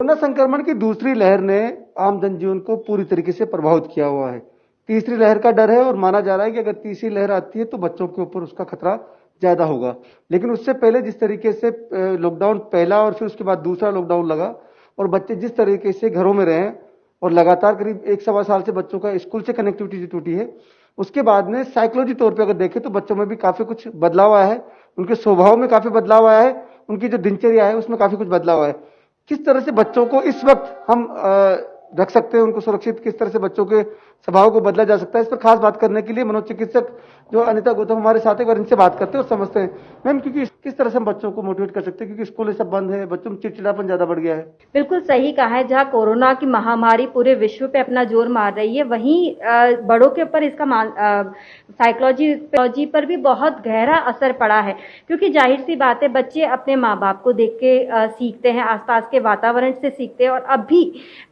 Corona संक्रमण की दूसरी लहर ने आम जनजीवन को पूरी तरीके से प्रभावित किया हुआ है। तीसरी लहर का डर है और माना जा रहा है कि अगर तीसरी लहर आती है तो बच्चों के ऊपर उसका खतरा ज्यादा होगा। लेकिन उससे पहले जिस तरीके से लॉकडाउन पहला और फिर उसके बाद दूसरा लॉकडाउन लगा और बच्चे जिस तरीके से घरों में रहे और लगातार करीब 1-1.25 साल से बच्चों का स्कूल से कनेक्टिविटी टूटी है, उसके बाद में साइकोलॉजी तौर पे अगर देखें तो बच्चों में भी काफी कुछ बदलाव आया है, उनके स्वभाव में काफी बदलाव आया है, उनकी जो दिनचर्या है उसमें काफी कुछ बदलाव आया है। किस तरह से बच्चों को इस वक्त हम रख सकते हैं, उनको सुरक्षित किस तरह से बच्चों के स्वभाव को बदला जा सकता है, इस पर खास बात करने के लिए मनोचिकित्सक जो अनिता गौतम हमारे साथ एक बार इनसे बात करते हैं और समझते हैं। मैम, क्योंकि किस तरह से हम बच्चों को मोटिवेट कर सकते हैं, क्योंकि स्कूल सब बंद है, बच्चों में चिड़चिड़ापन ज्यादा बढ़ गया है। बिल्कुल सही कहा है। जहाँ कोरोना की महामारी पूरे विश्व पे अपना जोर मार रही है, वहीं बड़ों के ऊपर इसका साइकोलॉजी पर भी बहुत गहरा असर पड़ा है। क्योंकि जाहिर सी बात है, बच्चे अपने माँ बाप को देख के सीखते हैं, आसपास के वातावरण से सीखते हैं। और अभी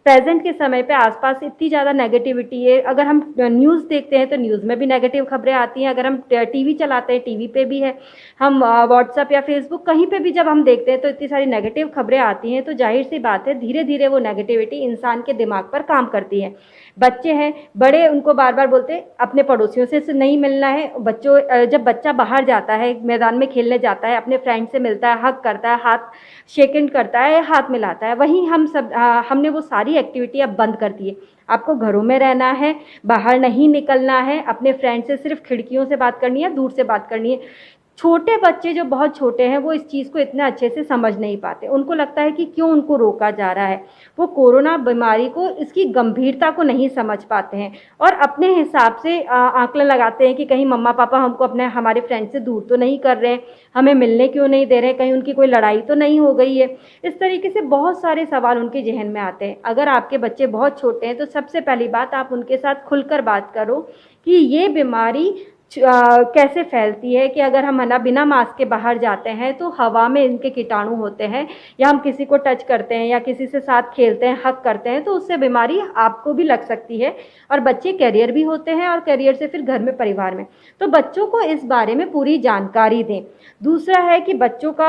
प्रेजेंट के समय पे आसपास इतनी ज़्यादा नेगेटिविटी है। अगर हम न्यूज़ देखते हैं तो न्यूज़ में भी नेगेटिव खबरें आती हैं, अगर हम टीवी चलाते हैं टीवी पे भी है, हम व्हाट्सएप या फेसबुक कहीं पे भी जब हम देखते हैं तो इतनी सारी नेगेटिव खबरें आती हैं। तो जाहिर सी बात है, धीरे धीरे वो नेगेटिविटी इंसान के दिमाग पर काम करती है। बच्चे हैं, बड़े उनको बार बार बोलते हैं अपने पड़ोसियों से नहीं मिलना है। जब बच्चा बाहर जाता है, मैदान में खेलने जाता है, अपने फ्रेंड से मिलता है, हग करता है, हाथ शेक हैंड करता है, हाथ मिलाता है, वहीं हमने वो सारी एक्टिविटी अब बंद कर दी है। आपको घरों में रहना है, बाहर नहीं निकलना है, अपने फ्रेंड से सिर्फ खिड़कियों से बात करनी है, दूर से बात करनी है। छोटे बच्चे जो बहुत छोटे हैं वो इस चीज़ को इतना अच्छे से समझ नहीं पाते। उनको लगता है कि क्यों उनको रोका जा रहा है। वो कोरोना बीमारी को, इसकी गंभीरता को नहीं समझ पाते हैं और अपने हिसाब से आकलन लगाते हैं कि कहीं मम्मा पापा हमको हमारे फ्रेंड से दूर तो नहीं कर रहे हैं, हमें मिलने क्यों नहीं दे रहे, कहीं उनकी कोई लड़ाई तो नहीं हो गई है। इस तरीके से बहुत सारे सवाल उनके जहन में आते हैं। अगर आपके बच्चे बहुत छोटे हैं तो सबसे पहली बात, आप उनके साथ खुलकर बात करो कि ये बीमारी कैसे फैलती है। कि अगर हम बिना मास्क के बाहर जाते हैं तो हवा में इनके कीटाणु होते हैं, या हम किसी को टच करते हैं या किसी से साथ खेलते हैं, हग करते हैं, तो उससे बीमारी आपको भी लग सकती है। और बच्चे कैरियर भी होते हैं और कैरियर से फिर घर में, परिवार में। तो बच्चों को इस बारे में पूरी जानकारी दें। दूसरा है कि बच्चों का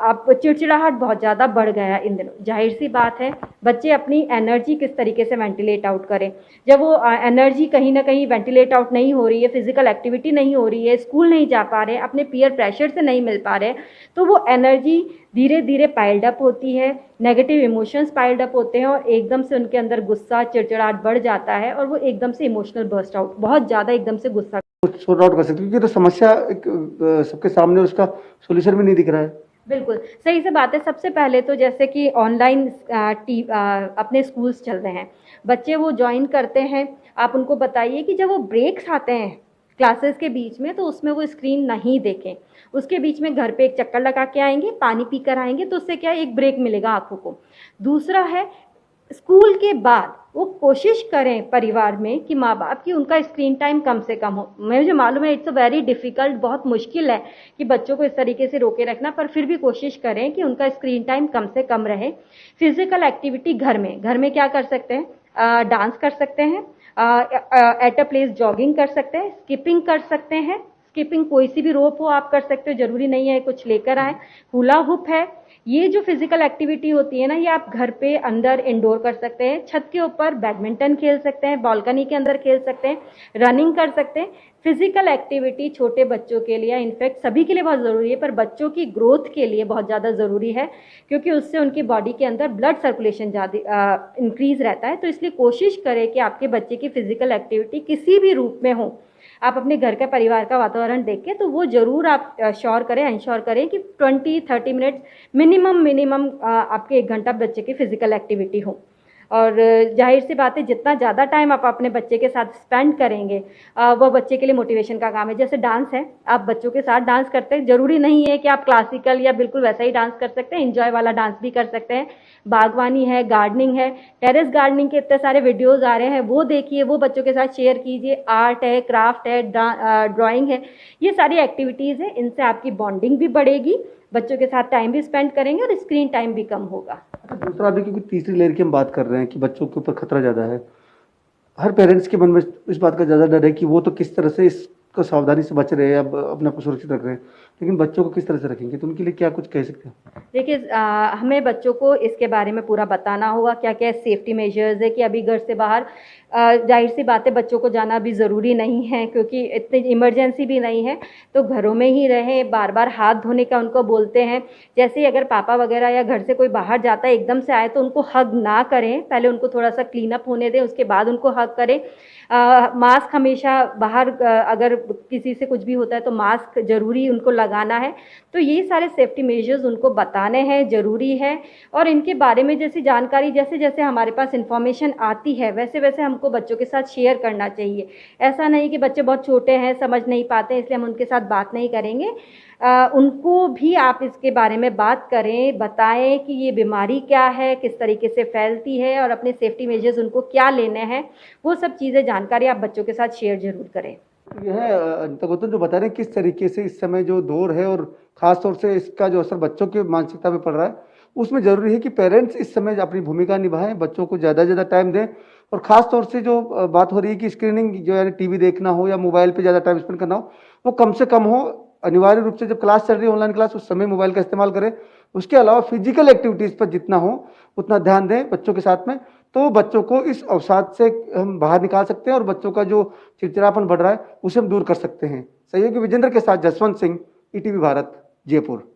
आप चिड़चिड़ाहट बहुत ज़्यादा बढ़ गया इन दिनों। जाहिर सी बात है, बच्चे अपनी एनर्जी किस तरीके से वेंटिलेट आउट करें। जब वो एनर्जी कहीं ना कहीं वेंटिलेट आउट नहीं हो रही है, फिजिकल एक्टिविटी नहीं हो रही है, स्कूल नहीं जा पा रहे, अपने पीयर प्रेशर से नहीं मिल पा रहे, तो वो एनर्जी धीरे धीरे पाइल्ड अप होती है, नेगेटिव इमोशंस पाइल्ड अप होते हैं और एकदम से उनके अंदर गुस्सा, चिड़चिड़ाहट बढ़ जाता है और वो एकदम से इमोशनल बर्स्ट आउट, बहुत ज़्यादा एकदम से गुस्सा सॉर्ट आउट कर सकते हैं, क्योंकि तो समस्या एक सबके सामने, उसका सोल्यूशन भी नहीं दिख रहा है। बिल्कुल सही से बात है। सबसे पहले तो जैसे कि ऑनलाइन अपने स्कूल्स चल रहे हैं, बच्चे वो ज्वाइन करते हैं। आप उनको बताइए कि जब वो ब्रेक्स आते हैं क्लासेस के बीच में, तो उसमें वो स्क्रीन नहीं देखें। उसके बीच में घर पे एक चक्कर लगा के आएंगे, पानी पी कर आएंगे, तो उससे क्या एक ब्रेक मिलेगा आंखों को। दूसरा है, स्कूल के बाद वो कोशिश करें परिवार में कि माँ बाप की उनका स्क्रीन टाइम कम से कम हो। मुझे मालूम है इट्स अ वेरी डिफ़िकल्ट, बहुत मुश्किल है कि बच्चों को इस तरीके से रोके रखना, पर फिर भी कोशिश करें कि उनका स्क्रीन टाइम कम से कम रहे। फिजिकल एक्टिविटी घर में क्या कर सकते हैं, डांस कर सकते हैं, एट अ प्लेस जॉगिंग कर सकते हैं, स्किपिंग कर सकते हैं। स्किपिंग कोई सी भी रोप हो आप कर सकते हो, जरूरी नहीं है कुछ लेकर आए। हुला हुप है। ये जो फिजिकल एक्टिविटी होती है ना, ये आप घर पे अंदर इंडोर कर सकते हैं, छत के ऊपर बैडमिंटन खेल सकते हैं, बालकनी के अंदर खेल सकते हैं, रनिंग कर सकते हैं। फिजिकल एक्टिविटी छोटे बच्चों के लिए, इनफैक्ट सभी के लिए बहुत ज़रूरी है, पर बच्चों की ग्रोथ के लिए बहुत ज़्यादा ज़रूरी है, क्योंकि उससे उनकी बॉडी के अंदर ब्लड सर्कुलेशन ज़्यादा इंक्रीज रहता है। तो इसलिए कोशिश करें कि आपके बच्चे की फिजिकल एक्टिविटी किसी भी रूप में हो। आप अपने घर का, परिवार का वातावरण देख के तो वो ज़रूर आप इंश्योर करें कि 20-30 मिनट मिनिमम आपके 1 घंटा बच्चे की फिजिकल एक्टिविटी हो। और जाहिर सी बात है, जितना ज़्यादा टाइम आप अपने बच्चे के साथ स्पेंड करेंगे, वो बच्चे के लिए मोटिवेशन का काम है। जैसे डांस है, आप बच्चों के साथ डांस करते हैं, ज़रूरी नहीं है कि आप क्लासिकल या बिल्कुल वैसा ही डांस कर सकते हैं, इंजॉय वाला डांस भी कर सकते हैं। बागवानी है, गार्डनिंग है, टेरेस गार्डनिंग के इतने सारे वीडियोज़ आ रहे हैं, वो देखिए, वो बच्चों के साथ शेयर कीजिए। आर्ट है, क्राफ्ट है, ड्राइंग है, ये सारी एक्टिविटीज़ है, इनसे आपकी बॉन्डिंग भी बढ़ेगी, बच्चों के साथ टाइम भी स्पेंड करेंगे और स्क्रीन टाइम भी कम होगा। दूसरा, अभी क्योंकि तीसरी लहर की हम बात कर रहे हैं कि बच्चों के ऊपर खतरा ज़्यादा है, हर पेरेंट्स के मन में इस बात का ज़्यादा डर है कि वो तो किस तरह से इसको सावधानी से बच रहे हैं, अब अपने आप को सुरक्षित रख रहे हैं। लेकिन बच्चों को किस तरह से रखेंगे, तो उनके लिए क्या कुछ कह सकते हैं? देखिए हमें बच्चों को इसके बारे में पूरा बताना होगा क्या क्या सेफ्टी मेजर्स है कि अभी घर से बाहर जाहिर सी बात है बच्चों को जाना भी ज़रूरी नहीं है क्योंकि इतनी इमरजेंसी भी नहीं है, तो घरों में ही रहें। बार बार हाथ धोने का उनको बोलते हैं। जैसे ही अगर पापा वगैरह या घर से कोई बाहर जाता है एकदम से आए तो उनको हग ना करें, पहले उनको थोड़ा सा क्लीन अप होने दें, उसके बाद उनको हग करें। मास्क हमेशा बाहर अगर किसी से कुछ भी होता है तो मास्क ज़रूरी उनको लगाना है। तो ये सारे सेफ्टी मेजर्स उनको बताने हैं, ज़रूरी है। और इनके बारे में जैसी जानकारी जैसे जैसे हमारे पास इन्फॉर्मेशन आती है वैसे वैसे हमको बच्चों के साथ शेयर करना चाहिए। ऐसा नहीं कि बच्चे बहुत छोटे हैं, समझ नहीं पाते इसलिए हम उनके साथ बात नहीं करेंगे। उनको भी आप इसके बारे में बात करें, बताएं कि ये बीमारी क्या है, किस तरीके से फैलती है और अपने सेफ्टी मेजर्स उनको क्या लेने हैं, वो सब चीज़ें जानकारी आप बच्चों के साथ शेयर ज़रूर करें। यह अनिता गौतम जो बता रहे हैं किस तरीके से इस समय जो दौर है और खास तौर से इसका जो असर बच्चों की मानसिकता पे पड़ रहा है, उसमें जरूरी है कि पेरेंट्स इस समय अपनी भूमिका निभाएं, बच्चों को ज़्यादा ज़्यादा टाइम दें। और ख़ास तौर से जो बात हो रही है कि स्क्रीनिंग जो यानी टीवी देखना हो या मोबाइल पे ज़्यादा टाइम स्पेंड करना हो, वो कम से कम हो। अनिवार्य रूप से जब क्लास चल रही है ऑनलाइन क्लास, उस समय मोबाइल का इस्तेमाल करें। उसके अलावा फिजिकल एक्टिविटीज़ पर जितना हो उतना ध्यान दें बच्चों के साथ में, तो बच्चों को इस अवसाद से हम बाहर निकाल सकते हैं और बच्चों का जो चिड़चिड़ापन बढ़ रहा है उसे हम दूर कर सकते हैं। सहयोगी विजेंद्र के साथ जसवंत सिंह, ईटीवी भारत, जयपुर।